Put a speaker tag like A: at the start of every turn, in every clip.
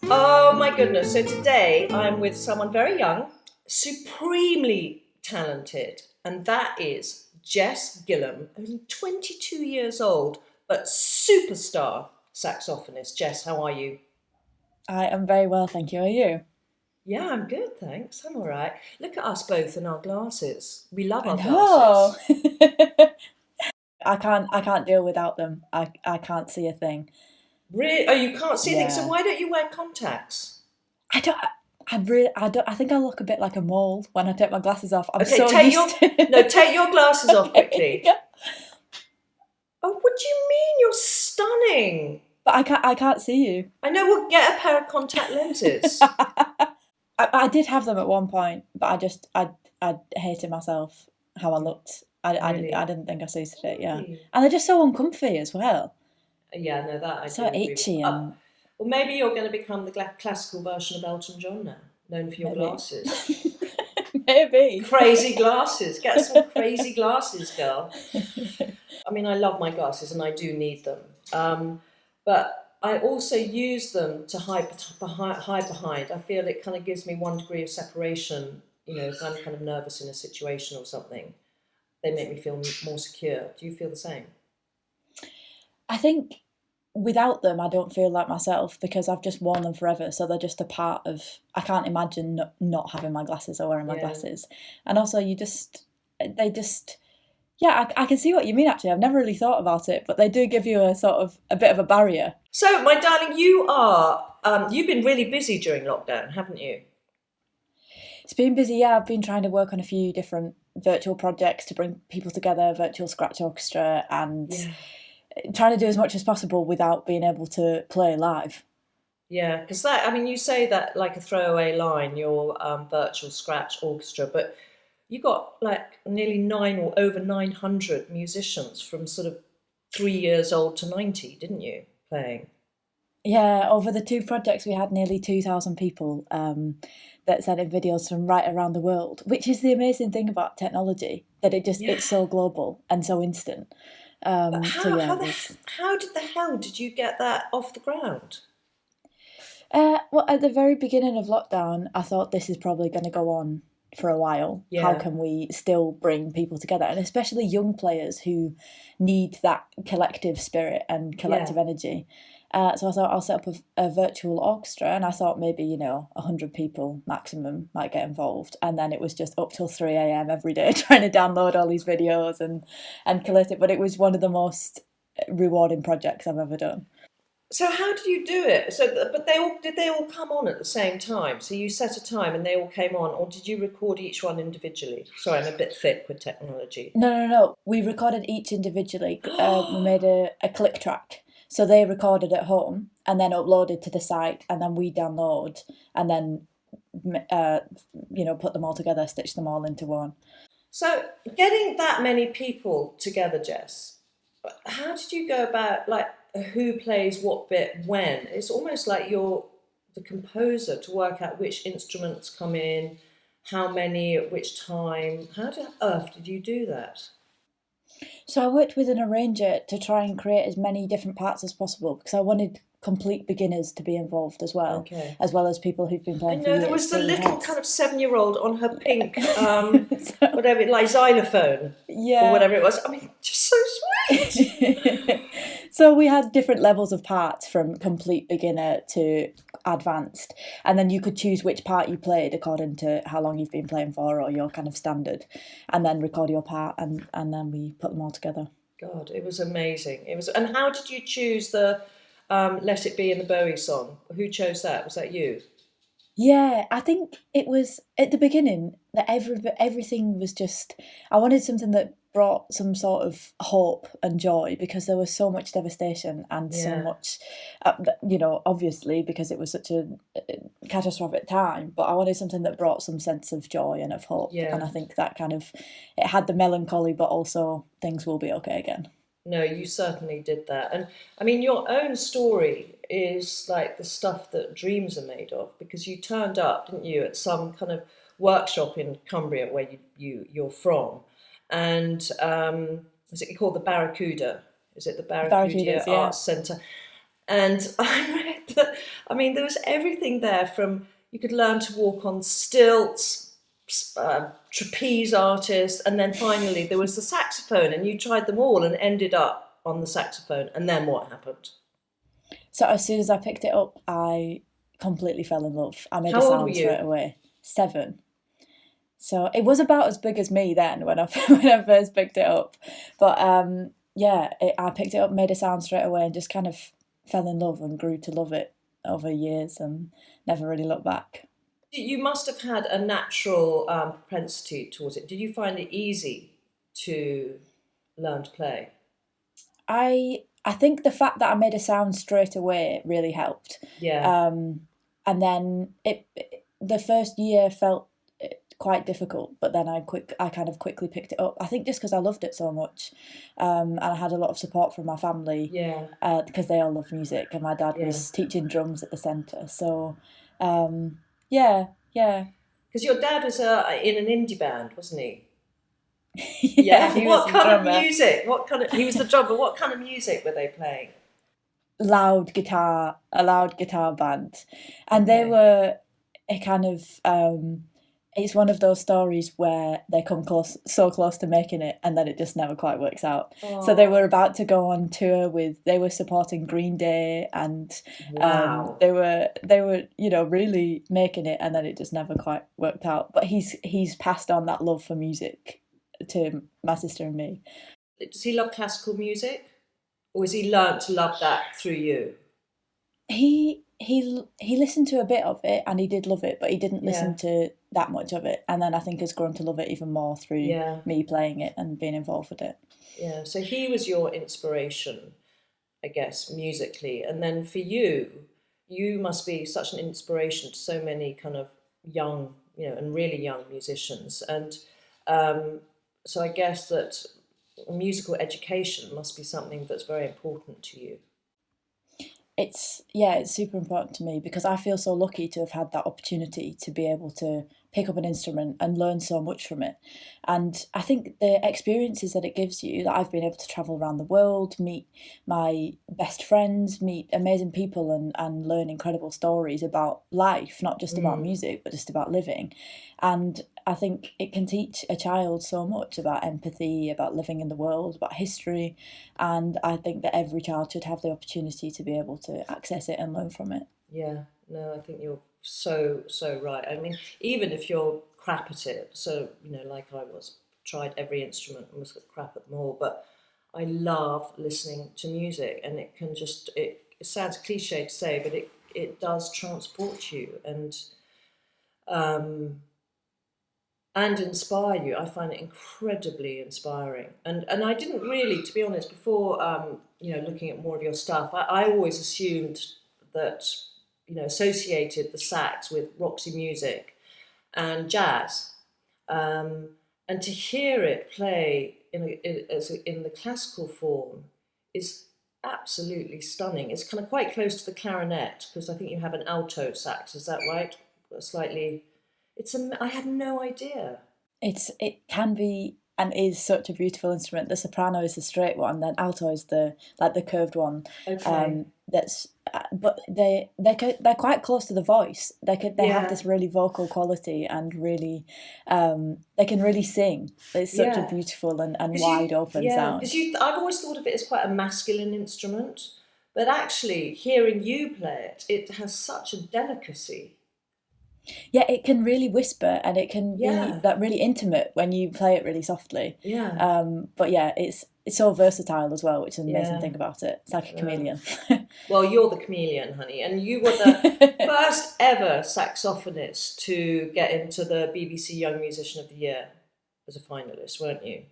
A: Oh my goodness. So today I'm with someone very young, supremely talented, and that is Jess Gillam, only 22 years old, but superstar saxophonist. Jess, how are you?
B: I am very well, thank you. Are you?
A: Yeah, I'm good, thanks. I'm all right. Look at us both in our glasses. We love
B: I
A: our
B: know.
A: glasses.
B: I can't deal without them. I can't see a thing.
A: Really? Oh, you can't see anything. So
B: Yeah.
A: why don't you wear contacts?
B: I don't I don't I think I look a bit like a mole when I take my glasses off. I'm
A: Okay,
B: so used
A: no,
B: to
A: take your glasses off quickly.
B: Yeah.
A: Oh, what do you mean? You're stunning.
B: But I can't see you.
A: I know, we'll get a pair of contact lenses.
B: I did have them at one point, but I hated myself how I looked. I
A: Really?
B: didn't think I suited it, yeah.
A: Really?
B: And they're just so uncomfy as well.
A: Yeah, no, that I
B: So
A: do agree with.
B: itchy and
A: Well, maybe you're going to become the classical version of Elton John now, known for your
B: maybe.
A: glasses.
B: Maybe.
A: Crazy glasses. Get some crazy glasses, girl. I mean, I love my glasses and I do need them. But I also use them to hide behind. I feel it kind of gives me one degree of separation. If I'm kind of nervous in a situation or something, they make me feel more secure. Do you feel the same?
B: I think without them, I don't feel like myself because I've just worn them forever. So they're just a part of. I can't imagine not having my glasses or wearing my
A: Yeah.
B: glasses. And also, they just, yeah, I can see what you mean actually. I've never really thought about it, but they do give you a sort of a bit of a barrier.
A: So, my darling, you've been really busy during lockdown, haven't you?
B: It's been busy, yeah. I've been trying to work on a few different virtual projects to bring people together, virtual scratch orchestra, and
A: Yeah.
B: trying to do as much as possible without being able to play live.
A: Yeah, because I mean, you say that like a throwaway line, your virtual scratch orchestra, but you got like nearly nine or over 900 musicians from sort of 3 years old to 90, didn't you, playing?
B: Yeah, over the two projects, we had nearly 2,000 people that sent in videos from right around the world, which is the amazing thing about technology, that
A: Yeah.
B: it's so global and so instant.
A: But
B: So
A: how
B: yeah,
A: how
B: it
A: the
B: was.
A: how did the hell did you get that off the ground?
B: Well, at the very beginning of lockdown, I thought this is probably going to go on for a while. How
A: Yeah,
B: can we still bring people together, and especially young players who need that collective spirit and
A: yeah.
B: collective energy? So I thought I'll set up a virtual orchestra, and I thought maybe 100 people maximum might get involved, and then it was just up till 3 a.m. every day trying to download all these videos and collate it. But it was one of the most rewarding projects I've ever done.
A: So how did you do it? But they all come on at the same time? So you set a time and they all came on, or did you record each one individually? Sorry, I'm a bit thick with technology.
B: No, no, no. We recorded each individually. We made a click track. So they recorded at home and then uploaded to the site, and then we download and then, uh, put them all together, stitch them all into one.
A: So getting that many people together, Jess, how did you go about like who plays what bit when? It's almost like you're the composer to work out which instruments come in, how many at which time. How on earth did you do that?
B: So I worked with an arranger to try and create as many different parts as possible because I wanted complete beginners to be involved
A: Okay.
B: as well as people who've been
A: I
B: playing for
A: know there
B: years.
A: was the
B: So we
A: little
B: had,
A: kind of 7-year-old on her pink,
B: so,
A: whatever, like xylophone or
B: yeah.
A: whatever it was. I mean, just so sweet.
B: So we had different levels of parts from complete beginner to advanced, and then you could choose which part you played according to how long you've been playing for or your kind of standard, and then record your part, and then we put them all together.
A: God, it was amazing. It was. And how did you choose the "Let It Be" in the Bowie song? Who chose that? Was that you?
B: Yeah, I think it was at the beginning that everything was just. I wanted something that brought some sort of hope and joy because there was so much devastation and so
A: Yeah,
B: much, obviously because it was such a catastrophic time. But I wanted something that brought some sense of joy and of hope, and
A: yeah.
B: I think that kind of it had the melancholy, but also things will be okay again.
A: No, you certainly did that. And I mean, your own story is like the stuff that dreams are made of because you turned up, didn't you, at some kind of workshop in Cumbria where you're from, and is it called the Barracuda? Is it the Barracuda
B: Barracudas, yeah.
A: Arts Centre? And I read I mean, there was everything there from you could learn to walk on stilts, trapeze artist, and then finally there was the saxophone, and you tried them all and ended up on the saxophone. And then what happened?
B: So as soon as I picked it up, I completely fell in love. I made
A: How
B: a
A: old
B: sound
A: were you?
B: straight away. 7. So it was about as big as me then when I when I first picked it up. But I picked it up, made a sound straight away, and just kind of fell in love and grew to love it over years and never really looked back.
A: You must have had a natural propensity towards it. Did you find it easy to learn to play?
B: I think the fact that I made a sound straight away really helped.
A: Yeah.
B: And then the first year felt quite difficult, but then I kind of quickly picked it up. I think just because I loved it so much, and I had a lot of support from my family.
A: Yeah.
B: Because they all love music, and my dad
A: Yeah.
B: was teaching drums at the centre. So, yeah.
A: Because your dad was in an indie band, wasn't he?
B: Yeah. He was
A: What
B: the
A: kind
B: drummer.
A: of music? He was the drummer. What kind of music were they playing?
B: A loud guitar band, and
A: Okay.
B: they were a kind of. It's one of those stories where they come so close to making it, and then it just never quite works out.
A: Oh.
B: So they were about to go on tour they were supporting Green Day, and
A: Wow.
B: they were really making it, and then it just never quite worked out. But he's passed on that love for music to my sister and me.
A: Does he love classical music? Or has he learnt to love that through you?
B: He listened to a bit of it, and he did love it, but he didn't listen to that much of it. And then I think has grown to love it even more through me playing it and being involved with it.
A: Yeah, so he was your inspiration, I guess, musically. And then for you must be such an inspiration to so many kind of young, and really young musicians. And so I guess that musical education must be something that's very important to you.
B: It's super important to me because I feel so lucky to have had that opportunity to be able to pick up an instrument and learn so much from it. And I think the experiences that it gives you, that I've been able to travel around the world, meet my best friends, meet amazing people, and learn incredible stories about life, not just about music, but just about living. And I think it can teach a child so much about empathy, about living in the world, about history. And I think that every child should have the opportunity to be able to access it and learn from it.
A: Yeah, no, I think you're so right. I mean, even if you're crap at it, so, like I tried every instrument and was crap at them all, but I love listening to music, and it can just, it sounds cliche to say, but it does transport you and inspire you. I find it incredibly inspiring. And I didn't really, to be honest, before looking at more of your stuff, I always assumed that, associated the sax with Roxy music and jazz. And to hear it play in the classical form is absolutely stunning. It's kind of quite close to the clarinet, because I think you have an alto sax, is that right? Slightly. I had no idea.
B: It can be and is such a beautiful instrument. The soprano is the straight one, then alto is the curved one.
A: Okay.
B: But they're quite close to the voice. They have this really vocal quality, and really they can really sing. It's such a beautiful and wide open sound.
A: Because I've always thought of it as quite a masculine instrument, but actually hearing you play it has such a delicacy.
B: Yeah, it can really whisper, and it can be that really intimate when you play it really softly.
A: Yeah.
B: But yeah, it's so versatile as well, which is an amazing thing about it. It's like a chameleon.
A: Well, you're the chameleon, honey, and you were the first ever saxophonist to get into the BBC Young Musician of the Year as a finalist, weren't you?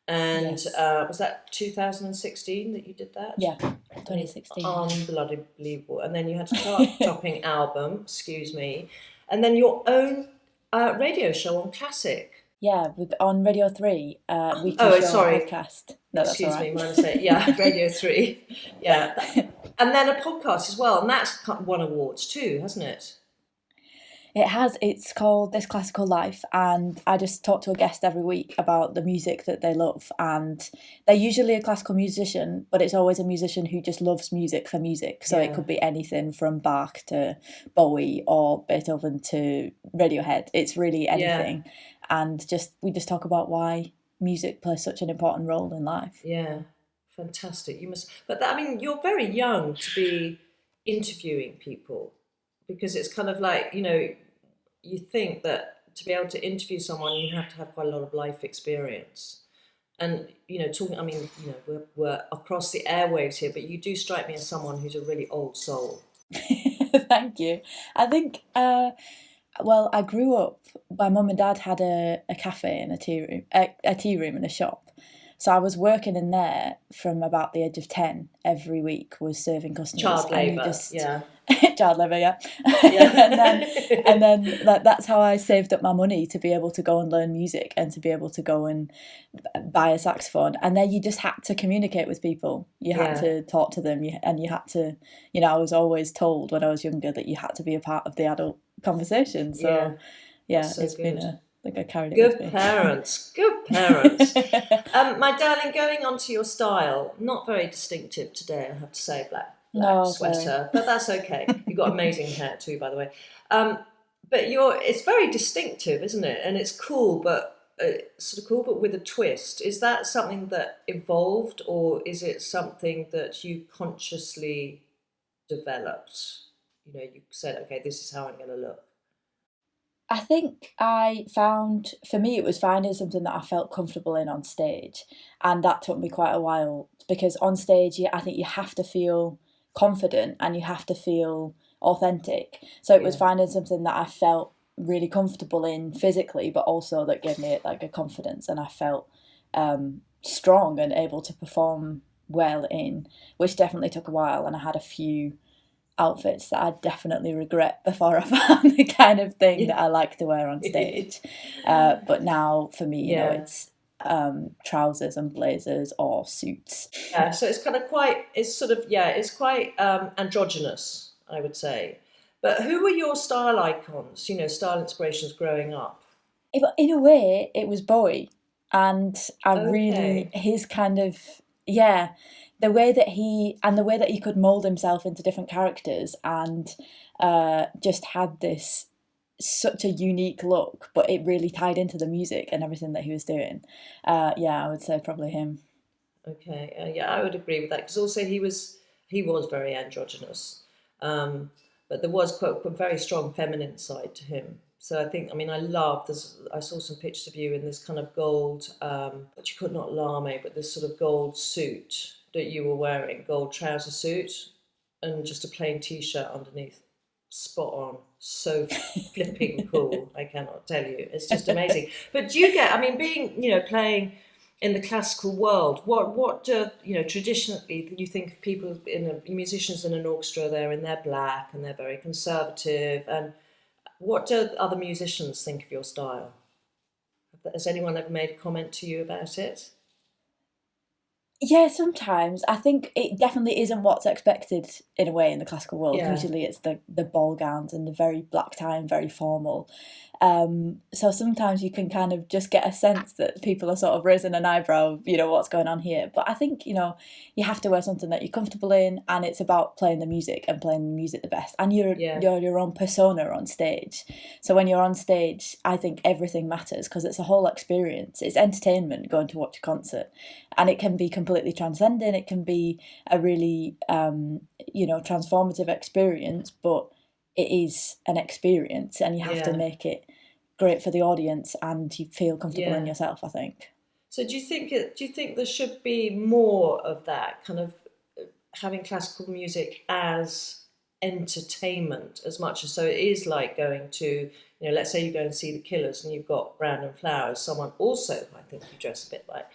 A: And was that 2016 that you did that?
B: Yeah, 2016.
A: Unbelievable. And then you had a chart-topping album, excuse me, and then your own radio show on Classic.
B: Yeah, on Radio 3, weekly podcast. No,
A: excuse me, my mistake. Yeah, Radio 3. Yeah. And then a podcast as well, and that's won awards too, hasn't it?
B: It has. It's called This Classical Life, and I just talk to a guest every week about the music that they love. And they're usually a classical musician, but it's always a musician who just loves music for music. So it could be anything from Bach to Bowie or Beethoven to Radiohead. It's really anything. And we just talk about why music plays such an important role in life.
A: Yeah, fantastic. You must, but that, I mean, you're very young to be interviewing people, because it's kind of like, you think that to be able to interview someone, you have to have quite a lot of life experience. And, talking, I mean, we're across the airwaves here, but you do strike me as someone who's a really old soul.
B: Thank you. I think, well, I grew up, my mum and dad had a cafe and a tea room and a shop. So I was working in there from about the age of 10 every week, was serving customers.
A: Child labour,
B: Child labour, yeah. and then that's how I saved up my money to be able to go and learn music and to be able to go and buy a saxophone. And then you just had to communicate with people. You had to talk to them, and you had to, I was always told when I was younger that you had to be a part of the adult conversation. So, it's been I carried it with me.
A: Good parents. My darling, going on to your style, not very distinctive today, I have to say, black sweater, but that's okay. You've got amazing hair too, by the way. But it's very distinctive, isn't it? And it's cool, but with a twist. Is that something that evolved, or is it something that you consciously developed? You said, okay, this is how I'm going to look.
B: I think for me, it was finding something that I felt comfortable in on stage. And that took me quite a while, because on stage, I think you have to feel confident and you have to feel authentic. So it was finding something that I felt really comfortable in physically, but also that gave me like a confidence, and I felt strong and able to perform well in, which definitely took a while. And I had a few outfits that I definitely regret before I found the kind of thing that I like to wear on stage. But now for me, it's trousers and blazers or suits.
A: Yeah, so it's kind of quite, it's quite androgynous, I would say. But who were your style icons, style inspirations growing up?
B: In a way, it was Bowie. And really, his kind of, the way that he could mold himself into different characters, and just had such a unique look, but it really tied into the music and everything that he was doing. I would say probably him.
A: Okay, I would agree with that, because also he was very androgynous, but there was quite a very strong feminine side to him. So I think, I saw some pictures of you in this kind of gold, what you could not lame, but this sort of gold suit that you were wearing, gold trouser suit, and just a plain t-shirt underneath. Spot on. So flipping cool. I cannot tell you. It's just amazing. But do you get, being, playing in the classical world, what traditionally you think of people, musicians in an orchestra, they're in their black and they're very conservative, and what do other musicians think of your style? Has anyone ever made a comment to you about it?
B: Yeah, sometimes. I think it definitely isn't what's expected in a way in the classical world. Usually it's the ball gowns and the very black tie and very formal. So sometimes you can kind of just get a sense that people are sort of raising an eyebrow, what's going on here. But I think, you have to wear something that you're comfortable in, and it's about playing the music and playing the music the best. And you're your own persona on stage. So when you're on stage, I think everything matters, because it's a whole experience. It's entertainment going to watch a concert. And it can be completely transcendent. It can be a really, transformative experience, but it is an experience, and you have to make it great for the audience, and you feel comfortable in yourself, I think.
A: So do you think there should be more of that kind of having classical music as entertainment as much as, so it is like going to, let's say you go and see the Killers and you've got Brandon Flowers, someone also I think you dress a bit like,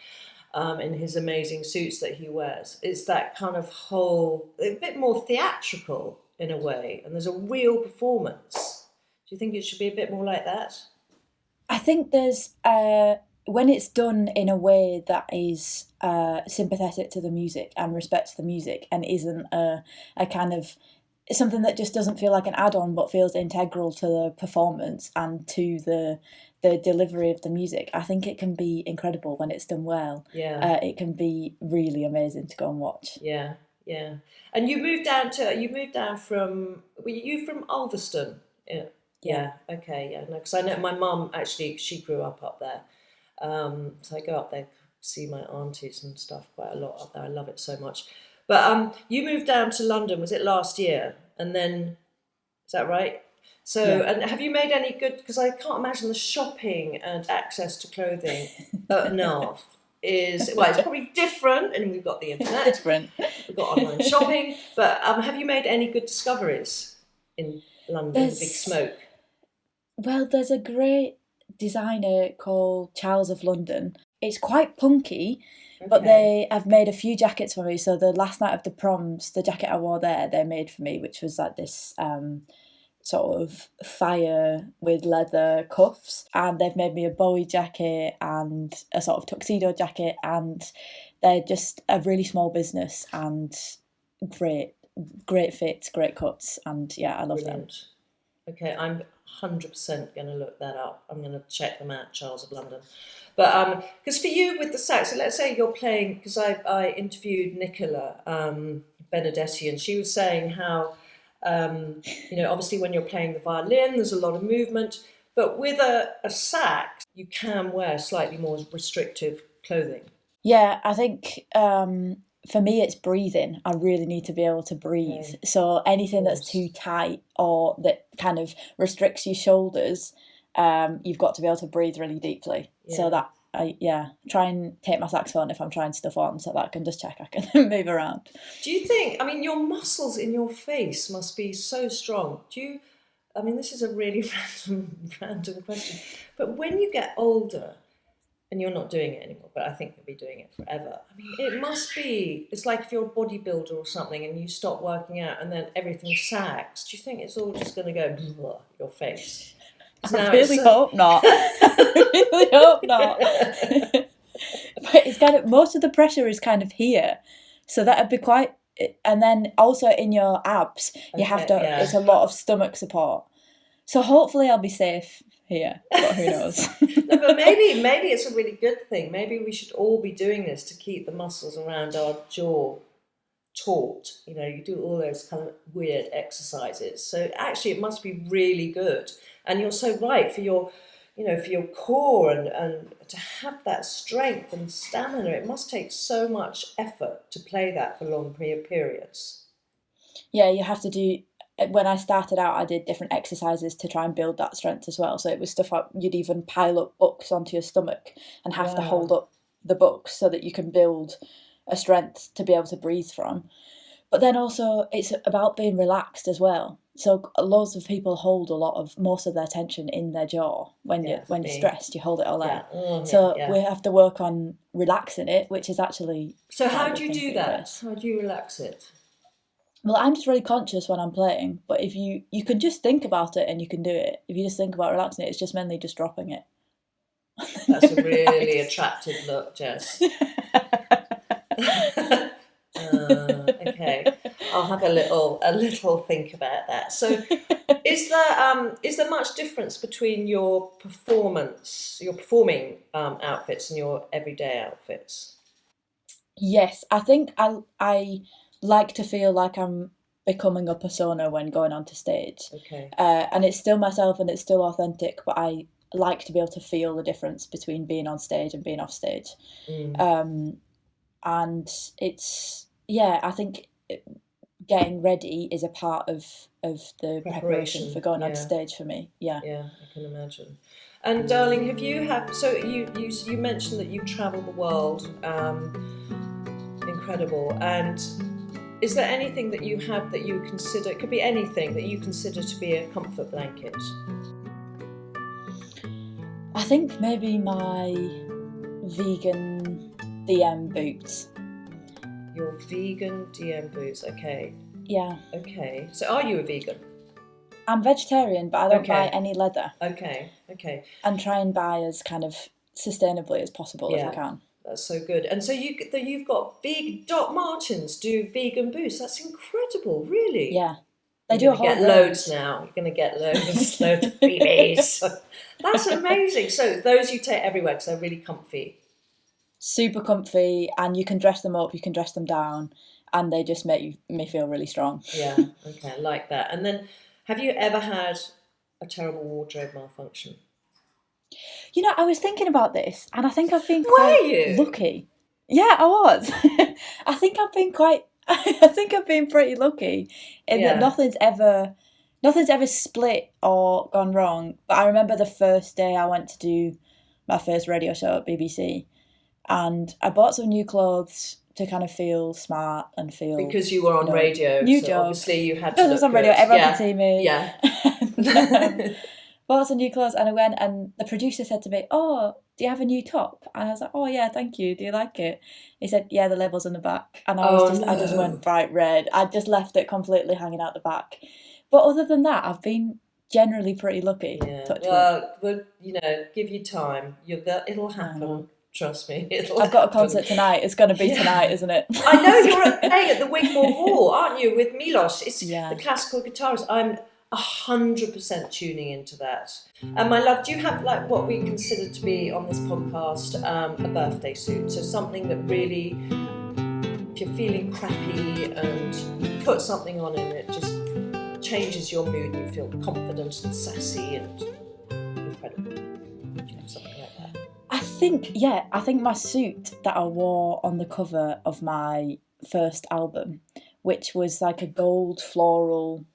A: in his amazing suits that he wears. It's that kind of whole, a bit more theatrical in a way, and there's a real performance. Do you think it should be a bit more like that?
B: I think there's, when it's done in a way that is sympathetic to the music and respects the music, and isn't a kind of something that just doesn't feel like an add-on but feels integral to the performance and to the delivery of the music. I think it can be incredible when it's done well.
A: Yeah.
B: It can be really amazing to go and watch.
A: Yeah. Yeah. And you moved down from, were you from Ulverston? Yeah.
B: Yeah.
A: Yeah. Okay. Yeah. No, because I know my mum actually, she grew up there. So I go up there, see my aunties and stuff quite a lot up there. I love it so much. But you moved down to London, was it last year? And then, is that right? So,
B: Yeah.
A: and have you made any good, because I can't imagine the shopping and access to clothing at Narf is, well, it's probably different, and we've got the internet,
B: Different.
A: we've got online shopping, but have you made any good discoveries in London, the Big Smoke?
B: Well, there's a great designer called Charles of London. It's quite punky, but they have made a few jackets for me. So the last night of the proms, the jacket I wore there, they made for me, which was like this sort of fire with leather cuffs. And they've made me a Bowie jacket and a sort of tuxedo jacket. And they're just a really small business and great fits, great cuts. And yeah, I love them.
A: Okay, I'm 100% going to look that up. I'm going to check them out, Charles of London. But because for you with the sax, so let's say you're playing, because I interviewed Nicola Benedetti, and she was saying how, obviously when you're playing the violin, there's a lot of movement, but with a sax, you can wear slightly more restrictive clothing.
B: Yeah, I think for me it's breathing. I really need to be able to breathe.
A: Okay.
B: So anything that's too tight or that kind of restricts your shoulders, you've got to be able to breathe really deeply. Yeah. So that try and take my saxophone if I'm trying stuff on so that I can just check I can move around.
A: Do you think, your muscles in your face must be so strong. This is a really random question, but when you get older, and you're not doing it anymore, but I think you'll be doing it forever. It must be, it's like if you're a bodybuilder or something and you stop working out and then everything sags. Do you think it's all just going to go your face?
B: I really hope not. I really hope not. But it's kind of, most of the pressure is kind of here. So that'd be quite, and then also in your abs, you have to, it's a lot of stomach support. So hopefully I'll be safe here, but who knows?
A: No, but maybe it's a really good thing. Maybe we should all be doing this to keep the muscles around our jaw taut. You do all those kind of weird exercises. So actually, it must be really good. And you're so right for your, for your core and to have that strength and stamina. It must take so much effort to play that for long periods.
B: Yeah, you have to do. When I started out, I did different exercises to try and build that strength as well. So it was stuff like you'd even pile up books onto your stomach and have to hold up the books so that you can build a strength to be able to breathe from. But then also it's about being relaxed as well. So loads of people hold most of their tension in their jaw. When you're stressed, you hold it all there. We have to work on relaxing it, which is actually.
A: So how do you do that? How do you relax it?
B: Well, I'm just really conscious when I'm playing, but if you can just think about it and you can do it. If you just think about relaxing it, it's just mainly just dropping it.
A: That's a really attractive look, Jess. Okay, I'll have a little think about that. So, is there much difference between your performing outfits and your everyday outfits?
B: Yes, I think I like to feel like I'm becoming a persona when going onto stage.
A: Okay.
B: And it's still myself and it's still authentic, but I like to be able to feel the difference between being on stage and being off stage. And it's, I think getting ready is a part of the preparation for going on stage for me. Yeah.
A: Yeah, I can imagine. And darling, so you mentioned that you travel the world, incredible, and is there anything that you have that you consider, it could be anything, that you consider to be a comfort blanket?
B: I think maybe my vegan DM boots.
A: Your vegan DM boots, okay.
B: Yeah.
A: Okay. So are you a vegan?
B: I'm vegetarian, but I don't buy any leather.
A: Okay.
B: And try and buy as kind of sustainably as possible if I can.
A: That's so good. And so you've got Doc Martens do vegan boots. That's incredible, really.
B: Yeah. They do
A: You're
B: a
A: going to
B: whole
A: get
B: range.
A: loads now. You're going to get loads of freebies. That's amazing. So those you take everywhere because they're really comfy.
B: Super comfy, and you can dress them up, you can dress them down, and they just make me feel really strong.
A: Yeah, okay, I like that. And then, have you ever had a terrible wardrobe malfunction?
B: You know, I was thinking about this, and I think I've been
A: Were
B: quite
A: you?
B: lucky. Yeah, I was. I think I've been quite. I think I've been pretty lucky in that
A: Yeah.
B: nothing's ever split or gone wrong. But I remember the first day I went to do my first radio show at BBC, and I bought some new clothes to kind of feel smart and feel,
A: Because you were on radio,
B: new
A: so
B: job.
A: obviously you had to
B: Because I
A: look
B: was on
A: good.
B: radio, everyone
A: Yeah.
B: could see me.
A: Yeah.
B: And, bought some new clothes, and I went, and the producer said to me, "Oh, do you have a new top?" And I was like, "Oh yeah, thank you. Do you like it?" He said, "Yeah, the label's on the back." And I just went bright red. I just left it completely hanging out the back. But other than that, I've been generally pretty lucky.
A: Yeah. Well, you know, give you time. It'll happen. Trust me,
B: I've got a concert tonight. It's going to be tonight, isn't it?
A: I know you're playing at the Wigmore Hall, aren't you, with Milos? It's
B: Yeah.
A: the classical guitarist. I'm 100% tuning into that. And my love, do you have like what we consider to be on this podcast a birthday suit? So something that really, if you're feeling crappy and you put something on and it just changes your mood and you feel confident and sassy and incredible. Do you have something like that?
B: I think my suit that I wore on the cover of my first album, which was like a gold floral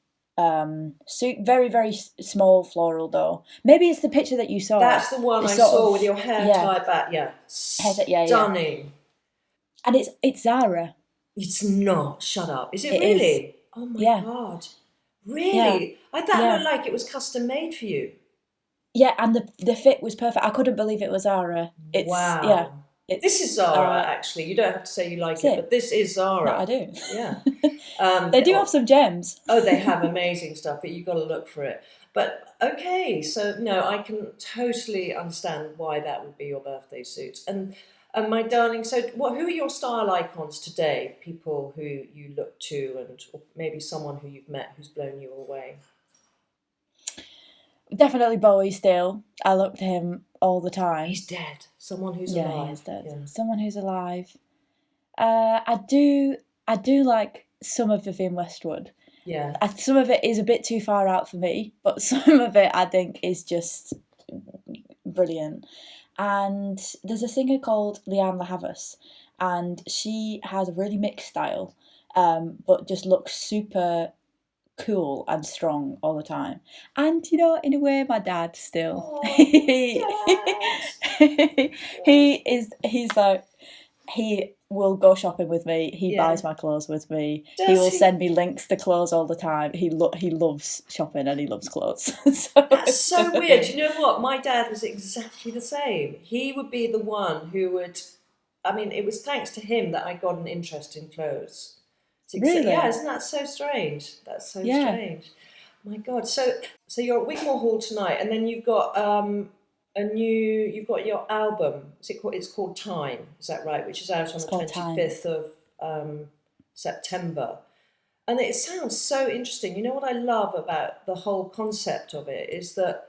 B: suit, very, very small floral though. Maybe it's the picture that you saw.
A: That's the one I saw with your hair tied back. Yeah. Stunning.
B: And it's Zara.
A: It's not. Shut up. Is it really? Is. Oh my God. Really?
B: Yeah.
A: I thought it looked like it was custom made for you.
B: Yeah, and the fit was perfect. I couldn't believe it was Zara.
A: Wow.
B: Yeah.
A: This is Zara, actually. You don't have to say you like it, but this is Zara.
B: No, I do.
A: Yeah.
B: They do have some gems.
A: Oh, they have amazing stuff, but you've got to look for it. But okay, so no, I can totally understand why that would be your birthday suit. And my darling, so who are your style icons today? People who you look to, and or maybe someone who you've met who's blown you away.
B: Definitely Bowie still. I look to him all the time.
A: He's dead. Someone who's alive.
B: Yeah, he is dead. Yeah. Someone who's alive. I do like some of Vivienne Westwood.
A: Yeah.
B: Some of it is a bit too far out for me, but some of it I think is just brilliant. And there's a singer called Leanne La Havas, and she has a really mixed style, but just looks super cool and strong all the time. And you know, in a way, my dad still. He's like, he will go shopping with me. He buys my clothes with me. He will send me links to clothes all the time. He loves shopping and he loves clothes.
A: That's so weird. You know what? My dad was exactly the same. He would be the one who would. I mean, it was thanks to him that I got an interest in clothes.
B: Really?
A: Yeah, isn't that so strange? That's so strange. My God. So you're at Wigmore Hall tonight, and then you've got you've got your album. It's called Time. Is that right? Which is out on the 25th of September. And it sounds so interesting. You know what I love about the whole concept of it is that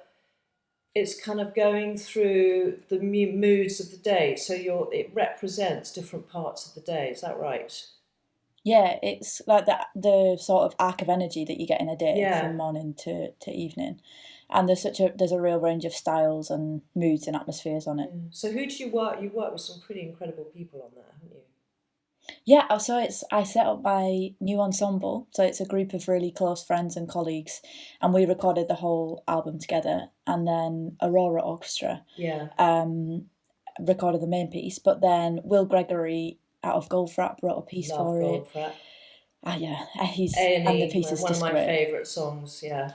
A: it's kind of going through the moods of the day. So it represents different parts of the day. Is that right?
B: Yeah, it's like the sort of arc of energy that you get in a day from morning to evening. And there's a real range of styles and moods and atmospheres on it.
A: So who do you work? You work with some pretty incredible people on that, haven't you?
B: Yeah, so I set up my new ensemble. So it's a group of really close friends and colleagues, and we recorded the whole album together. And then Aurora Orchestra recorded the main piece, but then Will Gregory out of Goldfrapp wrote a piece for it.
A: Goldfrapp.
B: Yeah, he's
A: A&E,
B: and the piece is
A: one
B: just
A: of my
B: great.
A: favourite songs. Yeah.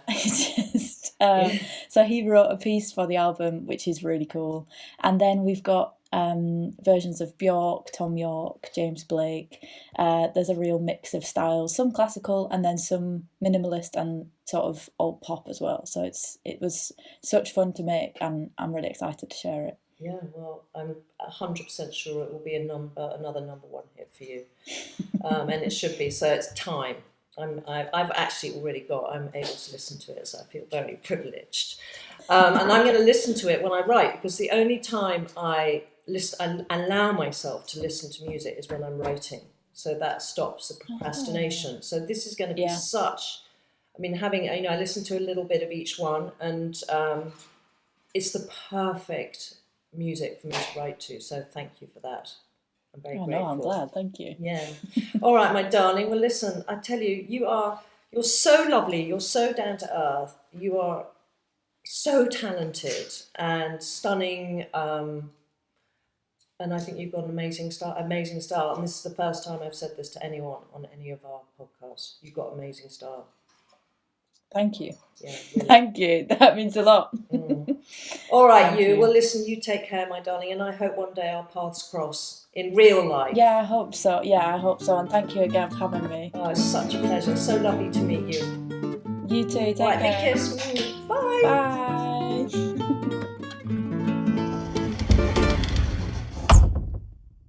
B: So he wrote a piece for the album, which is really cool. And then we've got versions of Bjork, Tom York, James Blake. There's a real mix of styles, some classical and then some minimalist and sort of old pop as well. So it was such fun to make, and I'm really excited to share it.
A: Yeah, well, I'm 100% sure it will be another number one hit for you, and it should be. So it's Time. I've actually already I'm able to listen to it, so I feel very privileged. And I'm going to listen to it when I write, because the only time I allow myself to listen to music is when I'm writing. So that stops the procrastination. So this is going to be such. I mean, I listen to a little bit of each one, and it's the perfect music for me to write to. So thank you for that. I'm very grateful.
B: No, I'm glad. Thank you.
A: Yeah. All right, my darling. Well, listen, I tell you, you're so lovely. You're so down to earth. You are so talented and stunning. And I think you've got an amazing style. And this is the first time I've said this to anyone on any of our podcasts. You've got amazing style.
B: Thank you.
A: Yeah, really.
B: Thank you. That means a lot.
A: All right, Thank you. Well, listen, you take care, my darling, and I hope one day our paths cross in real life.
B: Yeah, I hope so. And thank you again for having me.
A: Oh, it's such a pleasure. So lovely to meet you.
B: You too. Take care.
A: Big kiss. Bye.
B: Bye.